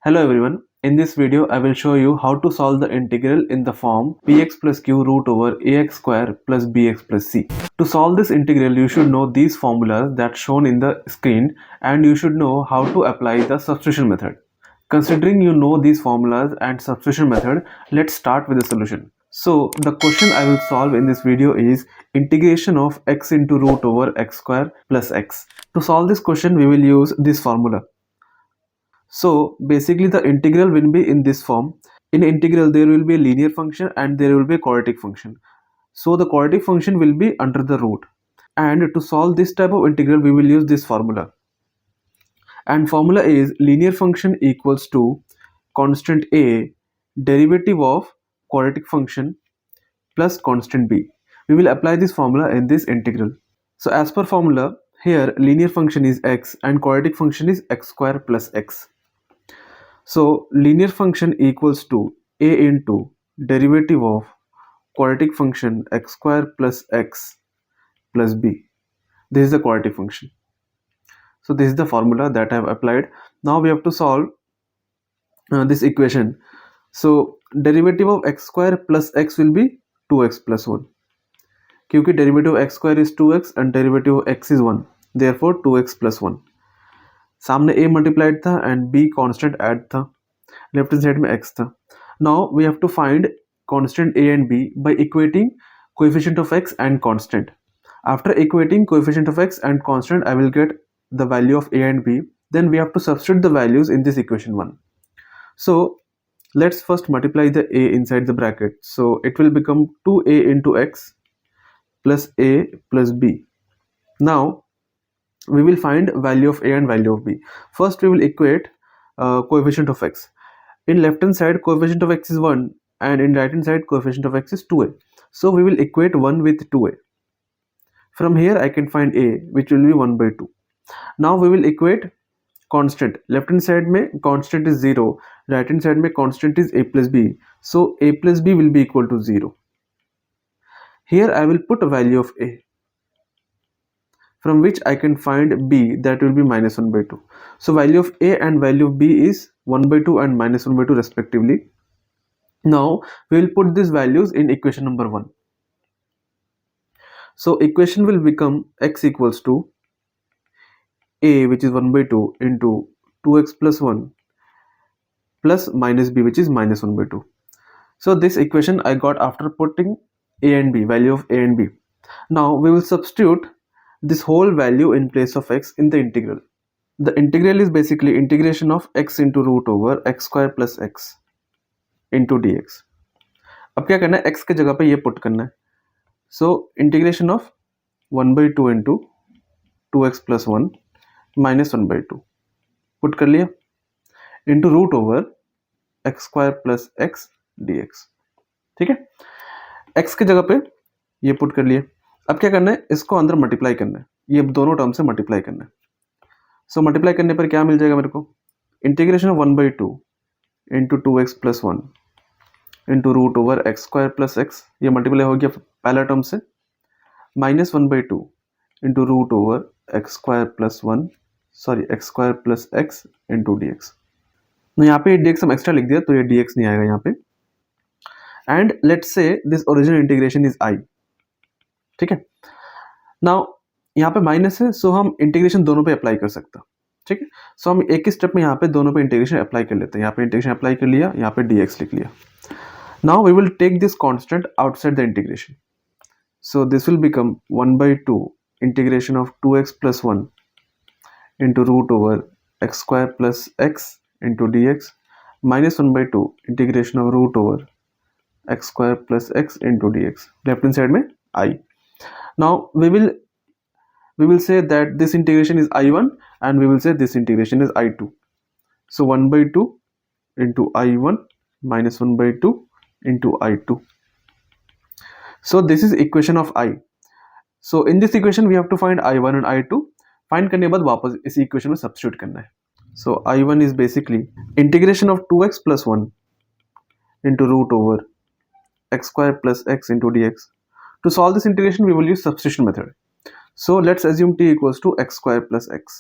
Hello everyone, in this video I will show you how to solve the integral in the form px plus q root over ax square plus bx plus c. To solve this integral you should know these formulas that shown in the screen and you should know how to apply the substitution method. Considering you know these formulas and substitution method, let's start with the solution. So the question I will solve in this video is integration of x into root over x square plus x. To solve this question we will use this formula. So basically the integral will be in this form. In integral there will be a linear function and there will be a quadratic function. So the quadratic function will be under the root. And to solve this type of integral we will use this formula. And formula is linear function equals to constant a derivative of quadratic function plus constant b. We will apply this formula in this integral. So as per formula, here linear function is x and quadratic function is x square plus x. So linear function equals to a into derivative of quadratic function x square plus x plus b. This is the quadratic function. So this is the formula that I have applied. Now we have to solve this equation. So derivative of x square plus x will be 2x plus 1. क्योंकि derivative of x square is 2x and derivative of x is 1. Therefore 2x plus 1. सामने a multiplied था and b constant add था, left hand side में x था. Now we have to find constant a and b by equating coefficient of x and constant. After equating coefficient of x and constant, I will get the value of a and b. Then we have to substitute the values in this equation 1. So let's first multiply the a inside the bracket. So it will become 2a into x plus a plus b. Now we will find value of a and value of b. First we will equate coefficient of x. In left hand side coefficient of x is 1 and in right hand side coefficient of x is 2a. So we will equate 1 with 2a. From here I can find a, which will be 1 by 2. Now we will equate constant. Left hand side में constant is 0, right hand side में constant is a plus b. So a plus b will be equal to 0. Here I will put a value of a, from which I can find b, that will be minus 1 by 2. So value of a and value of b is 1 by 2 and minus 1 by 2 respectively. Now we will put these values in equation number 1. So equation will become x equals to a, which is 1 by 2, into 2x plus 1 plus minus b, which is minus 1 by 2. So this equation I got after putting a and b, value of a and b. Now we will substitute this whole value in place of x in the integral. The integral is basically integration of x into root over x square plus x into dx. अब क्या करना है, x के जगह पे ये put करना है. So integration of 1 by 2 into 2x plus 1 minus 1 by 2 put कर लिया into root over x square plus x dx. ठीक है, x के जगह पे ये पुट कर लिया. अब क्या करना है, इसको अंदर मल्टीप्लाई करना है, ये दोनों टर्म से मल्टीप्लाई करना है. सो मल्टीप्लाई करने पर क्या मिल जाएगा मेरे को, integration of 1 by 2 into 2x plus 1 into root over x square plus x, ये मल्टीप्लाई हो गया पहला टर्म से, minus 1 by 2 into root over x square plus 1 x square plus x into d x. यहाँ पे dx हम extra लिख दिया तो ये dx नहीं आएगा यहाँ पे. And let's say this original integration is i. ठीक है, नाउ यहाँ पे माइनस है, सो हम इंटीग्रेशन दोनों पे अप्लाई कर सकते हैं. ठीक है, सो हम एक ही स्टेप में यहाँ पे दोनों पे इंटीग्रेशन अप्लाई कर लेते हैं. यहाँ पे इंटीग्रेशन अप्लाई कर लिया, यहाँ पे dx लिख लिया. Now we will take this constant outside the integration. So this will become 1 by 2 integration of 2x plus 1 into root over x square plus x into dx minus 1 by 2 integration of root over x square plus x into dx. Left hand side में i. Now we will say that this integration is I1 and we will say this integration is I2. So 1 by 2 into I1 minus 1 by 2 into I2. So this is equation of I. So in this equation we have to find I1 and I2. Find करने के बाद वापस इस equation में substitute करना है. So I1 is basically integration of 2x plus 1 into root over x square plus x into dx. To solve this integration we will use substitution method. So let's assume t equals to x square plus x.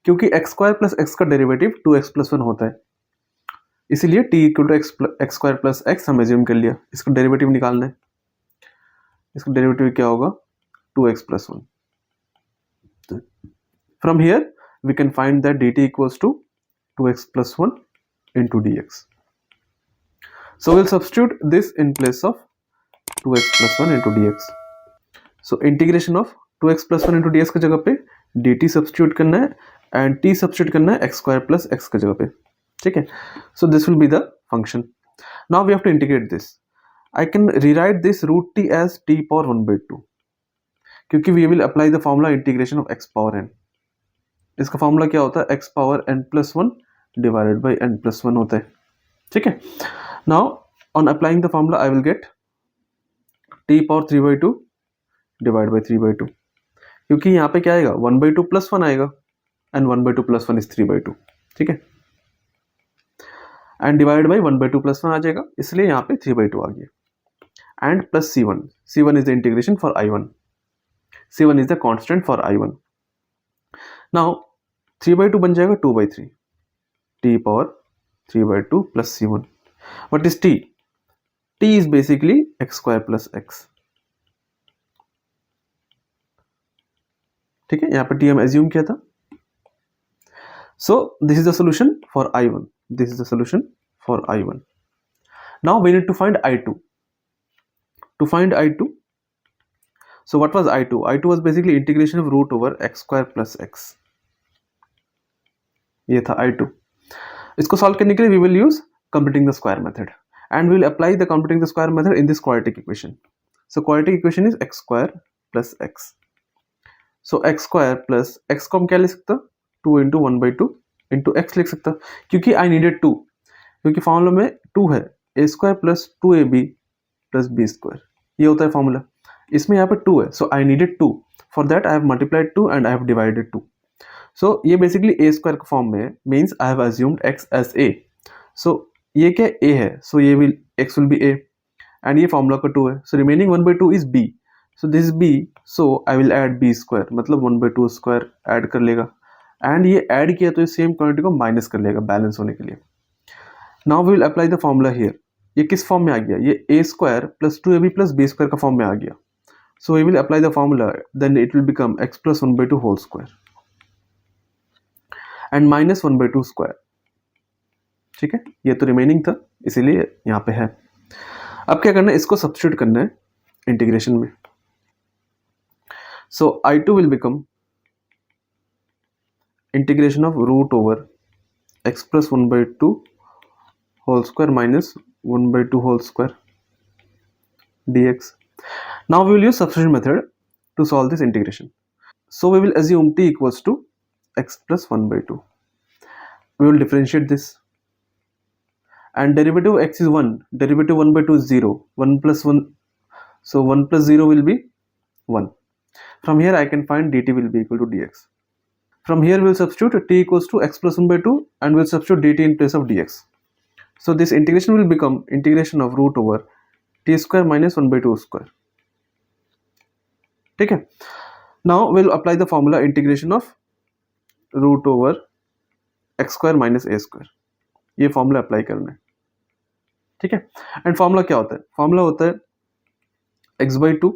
क्योंकि x square plus x का derivative 2x plus 1 होता है, इसीलिए t equal to x square plus x हम assume कर लिया। इसका derivative निकालना है, इसका डेरिवेटिव क्या होगा 2x plus 1। From here we can find that dt equals to 2x plus 1 into dx. So we'll substitute this in place of 2x plus 1 into dx. So integration of 2x plus 1 into dx की जगह पे dt substitute करना है and t substitute करना है x square plus x की जगह पे, ठीक है। So this will be the function. Now we have to integrate this. I can rewrite this root t as t power 1 by 2 क्योंकि we will apply the formula integration of x power n. इसका formula क्या होता है x power n plus 1 divided by n plus 1 होता है, ठीक है। Now on applying the formula I will get t power 3 by 2 divided by 3 by 2 क्योंकि यहाँ पे क्या आएगा 1 by 2 plus 1 आएगा and 1 by 2 plus 1 is 3 by 2, ठीक है। and divided by 1 by 2 plus 1 आ जाएगा, इसलिए यहाँ पे 3 by 2 आ गया and plus c1 is the integration for i1, c1 is the constant for i1. now 3 by 2 बन जाएगा 2 by 3 t power 3 by 2 plus c1. what is t? t is basically x square plus x, ठीक है। यहाँ पे t हम assume किया था। so this is the solution for i1, this is the solution for i1. now we need to find i2. to find i2, so what was i2? i2 was basically integration of root over x square plus x, ये था i2। इसको solve करने के लिए we will use computing the square method and we will apply the computing the square method in this quadratic equation. so quadratic equation is x square plus x. so x square plus x को हम क्या लिख सकता 2 into 1 by 2 into x लिख सकता क्योंकि I needed 2, क्योंकि formula में 2 है a square plus 2ab plus b square, ये होता है फॉर्मूला। इसमें यहाँ पे 2 है so I needed 2, for that I have multiplied 2 and I have divided 2. so ये basically a square का फॉर्म में means I have assumed x as a. so ये क्या a है so ये will x will be a and ये formula का 2 है so remaining 1 by 2 is b. so this is b so I will add b square, मतलब 1 by 2 square add कर लेगा and ये add किया तो सेम क्वांटिटी को माइनस कर लेगा बैलेंस होने के लिए। now we will apply the formula here. ये किस फॉर्म में आ गया, ये a square plus 2ab plus b square का फॉर्म में आ गया। so we will apply the formula, then it will become x plus 1 by 2 whole square and minus 1 by 2 square, ठीक है। ये तो रिमेनिंग था इसीलिए यहाँ पे है। अब क्या करना है, इसको सब्स्टिट्यूट करना है इंटीग्रेशन में। so i2 will become integration of root over x plus 1 by 2 whole square minus 1 by 2 whole square dx. now we will use substitution method to solve this integration. so we will assume t equals to x plus 1 by 2. we will differentiate this and derivative of x is 1, derivative 1 by 2 is 0, 1 plus 1, so 1 plus 0 will be 1. from here I can find dt will be equal to dx. from here we will substitute t equals to x plus 1 by 2 and we will substitute dt in place of dx. so this integration will become integration of root over t square minus 1 by 2 square, ठीक है। now we will apply the formula integration of root over x square minus a square, ये formula apply करना है, ठीक है। And formula क्या होता है, फॉर्मूला होता है x by 2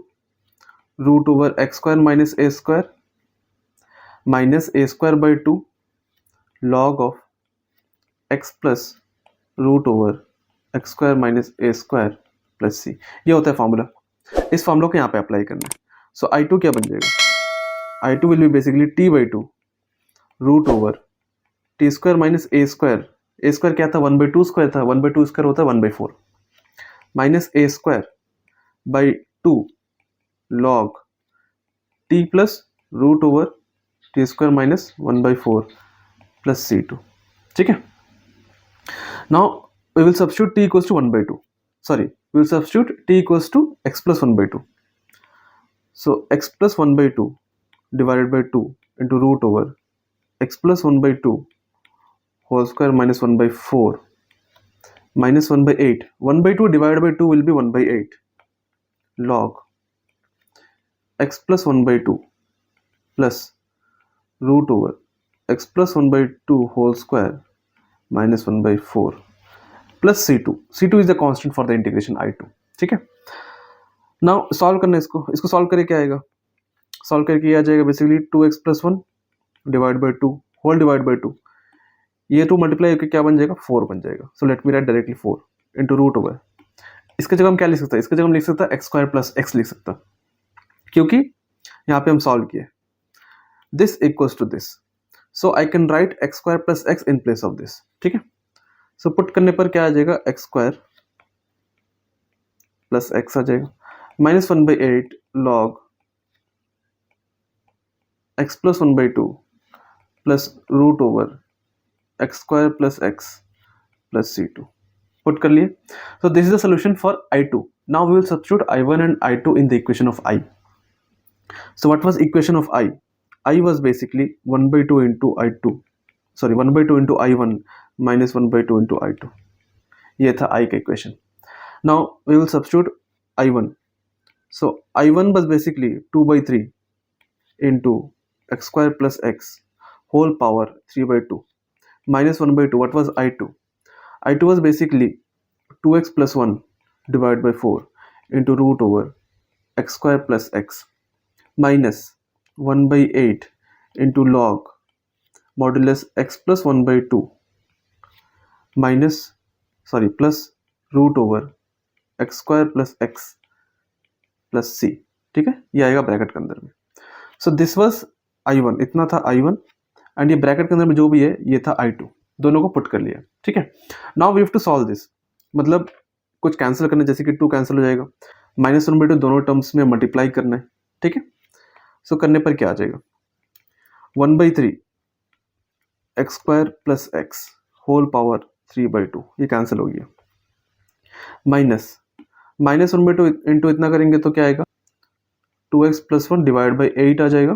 root over x square minus a square minus a square by 2 log of x plus root over x square minus a square plus c, ये होता है फॉर्मूला। इस फॉर्मूला को यहाँ पे अप्लाई करना है। सो आई टू क्या बन जाएगा, I two will be basically t by 2 root over t square minus a square, a square क्या था 1 बाई 2 स्क्वायर था, 1 बाई 2 स्क्वायर होता है 1 by 4 minus a square by 2 log t plus root over t square minus 1 by 4 plus c 2, ठीक है। Now we will substitute t equals to 1 by 2, sorry we will substitute t equals to x plus 1 by 2, so x plus 1 by 2 divided by 2 into root over x plus 1 by 2 whole square minus 1 by 4 minus 1 by 8, 1 by 2 divided by 2 will be 1 by 8 log x plus 1 by 2 plus root over x plus 1 by 2 whole square minus 1 by 4 plus C2 is the constant for the integration I2। ठीक है, now solve करना है इसको solve करके क्या आएगा, solve करके आ जाएगा basically 2x+1 divide by 2 whole divide by 2, ये 2 मल्टीप्लाई होकर क्या बन जाएगा 4 बन जाएगा। So let me write directly 4 into root over, इसके जगह हम क्या लिख सकते हैं, इसके जगह हम लिख सकते हैं x² प्लस x लिख सकता, क्योंकि यहाँ पे हम सॉल्व किए this equals to this, so I can write x² plus x in place of this. ठीक है, सो पुट करने पर क्या आ जाएगा x² प्लस x आ जाएगा -1/8 log x plus 1/2 plus root over x² plus x plus C2 put कर लिए। So this is the solution for I2. Now we will substitute I1 and I2 in the equation of I. So what was equation of I? I was basically 1/2 into I2, sorry 1/2 into I1 minus 1/2 into I2. ये था I का equation. Now we will substitute I1. So I1 was basically 2/3 into x² plus x whole power 3/2 minus 1/2. What was I2? I2 was basically 2x plus 1 divided by 4 into root over x² plus x minus 1/8 into log modulus x plus 1/2 plus root over x² plus x plus c। ठीक है, ये आएगा bracket के अंदर में। So this was I1, इतना था I1 and ये ब्रैकेट के अंदर में जो भी है ये था I2, दोनों को पुट कर लिया। ठीक है, now we have to solve this, मतलब कुछ कैंसिल करना, जैसे कि 2 कैंसिल हो जाएगा, -1/2 दोनों टर्म्स में मल्टीप्लाई करना है। ठीक है, सो करने पर क्या आ जाएगा 1/3 x² plus x whole power 3/2, ये कैंसिल हो गया, -1/2 इंटू इतना करेंगे तो क्या आएगा 2x प्लस 1 डिवाइड बाई 8 आ जाएगा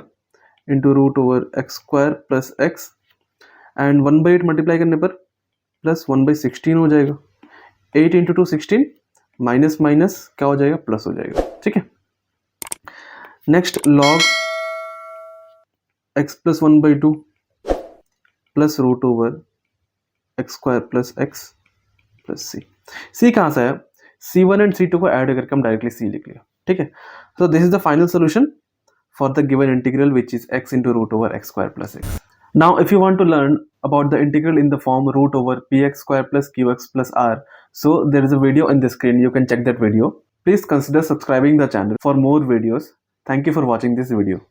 into root over x² plus x and 1/8 multiply करने पर प्लस 1/16 हो जाएगा, 8 इंटू 2 16 माइनस माइनस क्या हो जाएगा प्लस हो जाएगा। ठीक है, next log x plus 1/2 plus root over x² plus x plus c कहाँ से आया, C1 एंड C2 को ऐड करके हम डायरेक्टली c लिख लिया। ठीक है, so this is the final solution for the given integral, which is x into root over x² plus x. Now if you want to learn about the integral in the form root over px² plus qx plus r, so there is a video in the screen, you can check that video. Please consider subscribing the channel for more videos. Thank you for watching this video.